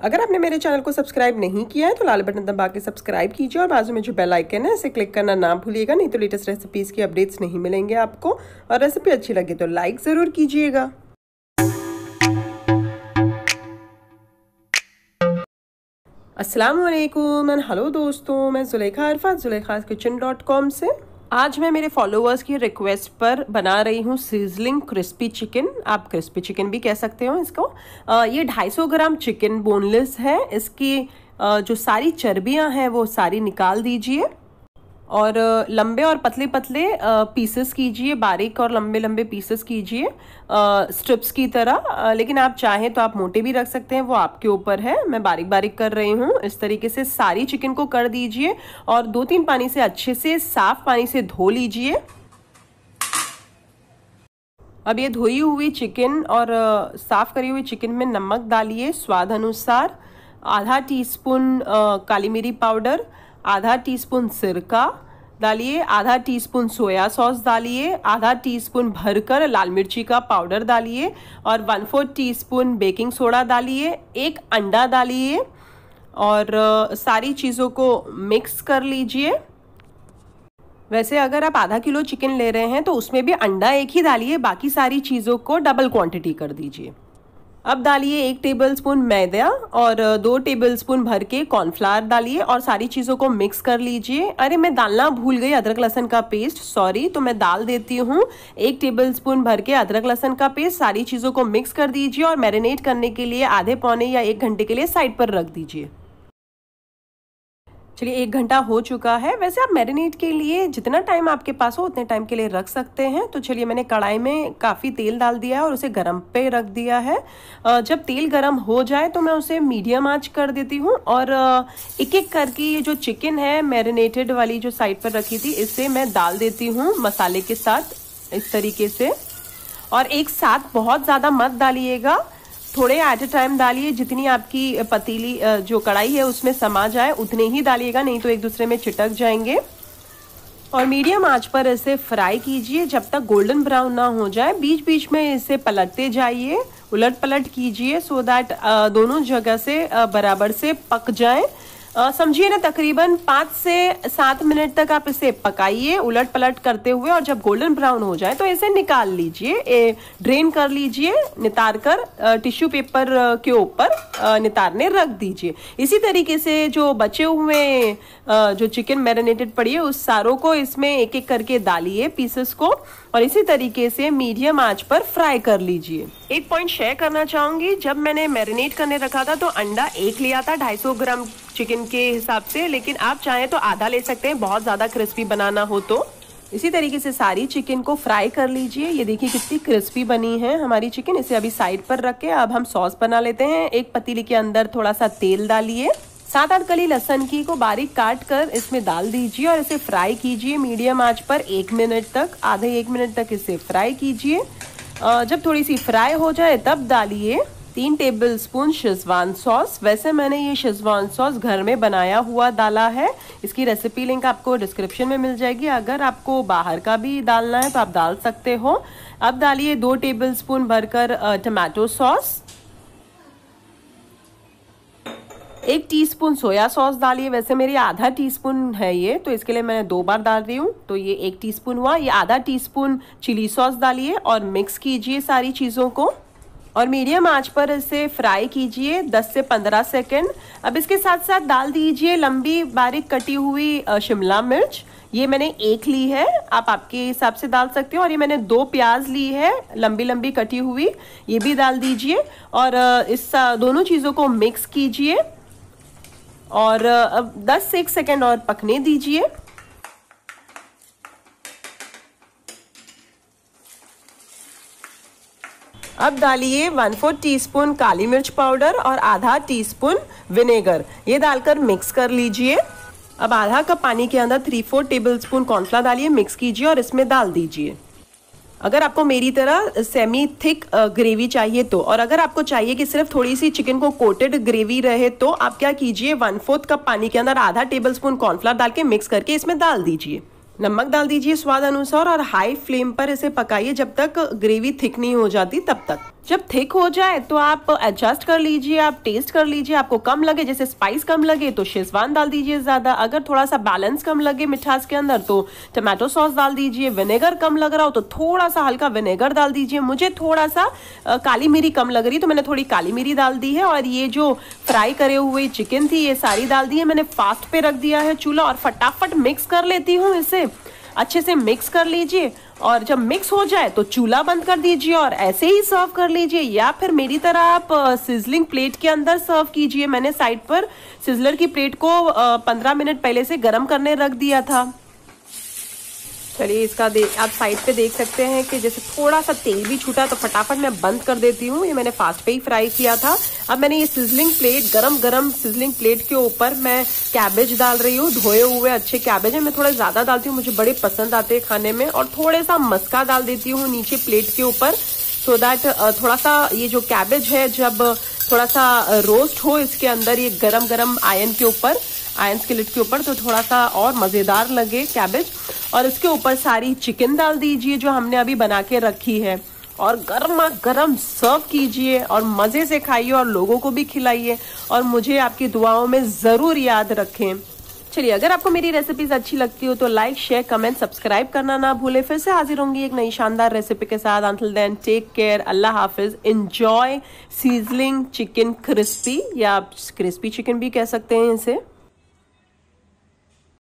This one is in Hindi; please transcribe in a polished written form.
अगर आपने मेरे चैनल को सब्सक्राइब नहीं किया है तो लाल बटन दबा के सब्सक्राइब कीजिए और बाजू में जो बेल आइकन है इसे क्लिक करना ना भूलिएगा, नहीं तो लेटेस्ट रेसिपीज़ की अपडेट्स नहीं मिलेंगे आपको। और रेसिपी अच्छी लगे तो लाइक ज़रूर कीजिएगा। अस्सलाम वालेकुम एंड हेलो दोस्तों, मैं ज़ुलेखा अरफात Zulekha'sKitchen.com से। आज मैं मेरे फॉलोअर्स की रिक्वेस्ट पर बना रही हूँ सिजलिंग क्रिस्पी चिकन। आप क्रिस्पी चिकन भी कह सकते हो इसको। ये 250 ग्राम चिकन बोनलेस है। इसकी जो सारी चर्बियाँ हैं वो सारी निकाल दीजिए और लंबे और पतले पतले पीसेस कीजिए, बारीक और लंबे लंबे पीसेस कीजिए स्ट्रिप्स की तरह। लेकिन आप चाहें तो आप मोटे भी रख सकते हैं, वो आपके ऊपर है। मैं बारीक बारीक कर रही हूँ। इस तरीके से सारी चिकन को कर दीजिए और 2-3 पानी से अच्छे से साफ पानी से धो लीजिए। अब ये धोई हुई चिकन और साफ करी हुई चिकन में नमक डालिए स्वाद अनुसार, आधा टीस्पून काली मिरी पाउडर, आधा टीस्पून सिरका डालिए, आधा टीस्पून सोया सॉस डालिए, आधा टीस्पून भरकर लाल मिर्ची का पाउडर डालिए और 1/4 टीस्पून बेकिंग सोडा डालिए, एक अंडा डालिए और सारी चीज़ों को मिक्स कर लीजिए। वैसे अगर आप आधा किलो चिकन ले रहे हैं तो उसमें भी अंडा एक ही डालिए, बाकी सारी चीज़ों को डबल क्वांटिटी कर दीजिए। अब डालिए 1 टेबलस्पून मैदा और 2 टेबलस्पून भर के कॉर्नफ्लावर डालिए और सारी चीज़ों को मिक्स कर लीजिए। अरे मैं डालना भूल गई अदरक लहसुन का पेस्ट, सॉरी, तो मैं डाल देती हूँ 1 टेबलस्पून भर के अदरक लहसुन का पेस्ट। सारी चीज़ों को मिक्स कर दीजिए और मैरिनेट करने के लिए आधे पौने या 1 घंटे के लिए साइड पर रख दीजिए। चलिए 1 घंटा हो चुका है। वैसे आप मैरिनेट के लिए जितना टाइम आपके पास हो उतने टाइम के लिए रख सकते हैं। तो चलिए मैंने कढ़ाई में काफ़ी तेल डाल दिया है और उसे गरम पे रख दिया है। जब तेल गरम हो जाए तो मैं उसे मीडियम आंच कर देती हूँ और एक एक करके ये जो चिकन है मैरिनेटेड वाली जो साइड पर रखी थी इसे मैं डाल देती हूँ मसाले के साथ इस तरीके से। और एक साथ बहुत ज़्यादा मत डालिएगा, थोड़े एट अ टाइम डालिए। जितनी आपकी पतीली जो कढ़ाई है उसमें समा जाए उतने ही डालिएगा, नहीं तो एक दूसरे में चिटक जाएंगे। और मीडियम आंच पर इसे फ्राई कीजिए जब तक गोल्डन ब्राउन ना हो जाए। बीच बीच में इसे पलटते जाइए, उलट पलट कीजिए सो दैट दोनों जगह से बराबर से पक जाए। समझिए ना, तकरीबन 5 से 7 मिनट तक आप इसे पकाइए उलट पलट करते हुए। और जब गोल्डन ब्राउन हो जाए तो इसे निकाल लीजिए, ड्रेन कर लीजिए, नितार कर टिश्यू पेपर के ऊपर नितारने रख दीजिए। इसी तरीके से जो बचे हुए जो चिकन मैरिनेटेड पड़ी है उस सारों को इसमें एक एक करके डालिए पीसेस को और इसी तरीके से मीडियम आंच पर फ्राई कर लीजिए। एक पॉइंट शेयर करना चाहूंगी, जब मैंने मैरिनेट करने रखा था तो अंडा 1 लिया था 250 ग्राम चिकन के हिसाब से, लेकिन आप चाहें तो आधा ले सकते हैं बहुत ज्यादा क्रिस्पी बनाना हो तो। इसी तरीके से सारी चिकन को फ्राई कर लीजिए। ये देखिए कितनी क्रिस्पी बनी है हमारी चिकन। इसे अभी साइड पर रख के अब हम सॉस बना लेते हैं। एक पतीली के अंदर थोड़ा सा तेल डालिए, 7-8 कली लहसुन की को बारीक काट कर इसमें डाल दीजिए और इसे फ्राई कीजिए मीडियम आंच पर 1 मिनट तक, आधे 1 मिनट तक इसे फ्राई कीजिए। जब थोड़ी सी फ्राई हो जाए तब डालिए 3 टेबलस्पून शेजवान सॉस। वैसे मैंने ये शेजवान सॉस घर में बनाया हुआ डाला है। इसकी रेसिपी लिंक आपको डिस्क्रिप्शन में मिल जाएगी। अगर आपको बाहर का भी डालना है तो आप डाल सकते हो। अब डालिए 2 टेबलस्पून भरकर tomato sauce, 1 teaspoon soya sauce डालिए। वैसे मेरी आधा टीस्पून है ये, तो इसके लिए मैं 2 बार डाल रही हूँ, तो ये 1 टीस्पून हुआ। ये आधा टीस्पून चिली सॉस डालिए और मिक्स कीजिए सारी चीज़ों को और मीडियम आंच पर इसे फ्राई कीजिए 10 से 15 सेकेंड। अब इसके साथ साथ डाल दीजिए लंबी बारीक कटी हुई शिमला मिर्च। ये मैंने 1 ली है, आप आपके हिसाब से डाल सकते हो। और ये मैंने 2 प्याज ली है लंबी लंबी कटी हुई, ये भी डाल दीजिए और इस दोनों चीज़ों को मिक्स कीजिए और अब 10 से 1 सेकेंड और पकने दीजिए। अब डालिए 1/4 टीस्पून काली मिर्च पाउडर और आधा टीस्पून विनेगर, ये डालकर मिक्स कर लीजिए। अब आधा कप पानी के अंदर 3-4 टेबलस्पून कॉर्नफ्लावर डालिए, मिक्स कीजिए और इसमें डाल दीजिए। अगर आपको मेरी तरह सेमी थिक ग्रेवी चाहिए तो, और अगर आपको चाहिए कि सिर्फ थोड़ी सी चिकन को कोटेड ग्रेवी रहे तो आप क्या कीजिए 1/4 कप पानी के अंदर आधा टेबलस्पून कॉर्नफ्लावर डाल के मिक्स करके इसमें डाल दीजिए। नमक डाल दीजिए स्वाद अनुसार और हाई फ्लेम पर इसे पकाइए जब तक ग्रेवी थिक नहीं हो जाती तब तक। जब थिक हो जाए तो आप एडजस्ट कर लीजिए, आप टेस्ट कर लीजिए, आपको कम लगे, जैसे स्पाइस कम लगे तो शेजवान डाल दीजिए ज़्यादा, अगर थोड़ा सा बैलेंस कम लगे मिठास के अंदर तो टमाटो सॉस डाल दीजिए, विनेगर कम लग रहा हो तो थोड़ा सा हल्का विनेगर डाल दीजिए। मुझे थोड़ा सा काली मिरी कम लग रही तो मैंने थोड़ी काली मिरी डाल दी है। और ये जो फ्राई करे हुए चिकन थी ये सारी डाल दी है, मैंने फास्ट पे रख दिया है चूल्हा और फटाफट मिक्स कर लेती हूँ। इसे अच्छे से मिक्स कर लीजिए और जब मिक्स हो जाए तो चूल्हा बंद कर दीजिए और ऐसे ही सर्व कर लीजिए, या फिर मेरी तरह आप सिजलिंग प्लेट के अंदर सर्व कीजिए। मैंने साइड पर सिजलर की प्लेट को 15 मिनट पहले से गर्म करने रख दिया था। चलिए इसका आप साइड पे देख सकते हैं कि जैसे थोड़ा सा तेल भी छूटा तो फटाफट मैं बंद कर देती हूँ। ये मैंने फास्ट पे ही फ्राई किया था। अब मैंने ये सिजलिंग प्लेट, गरम गरम सिजलिंग प्लेट के ऊपर मैं कैबेज डाल रही हूँ। धोए हुए अच्छे कैबेज है, मैं थोड़ा ज्यादा डालती हूँ, मुझे बड़े पसंद आते हैं खाने में। और थोड़े सा मस्का डाल देती हूँ नीचे प्लेट के ऊपर, सो दैट थोड़ा सा ये जो कैबेज है जब थोड़ा सा रोस्ट हो इसके अंदर, ये गरम गरम आयन स्किलेट के ऊपर, तो थोड़ा सा और मजेदार लगे कैबेज। और इसके ऊपर सारी चिकन डाल दीजिए जो हमने अभी बना के रखी है और गर्मा गर्म सर्व कीजिए और मजे से खाइए और लोगों को भी खिलाइए और मुझे आपकी दुआओं में जरूर याद रखें। चलिए अगर आपको मेरी रेसिपीज अच्छी लगती हो तो लाइक, शेयर, कमेंट, सब्सक्राइब करना ना भूले। फिर से हाजिर होंगी एक नई शानदार रेसिपी के साथ। अंटिल देन टेक केयर, अल्लाह हाफिज, एंजॉय सीजलिंग चिकन क्रिस्पी, या आप क्रिस्पी चिकन भी कह सकते हैं इसे।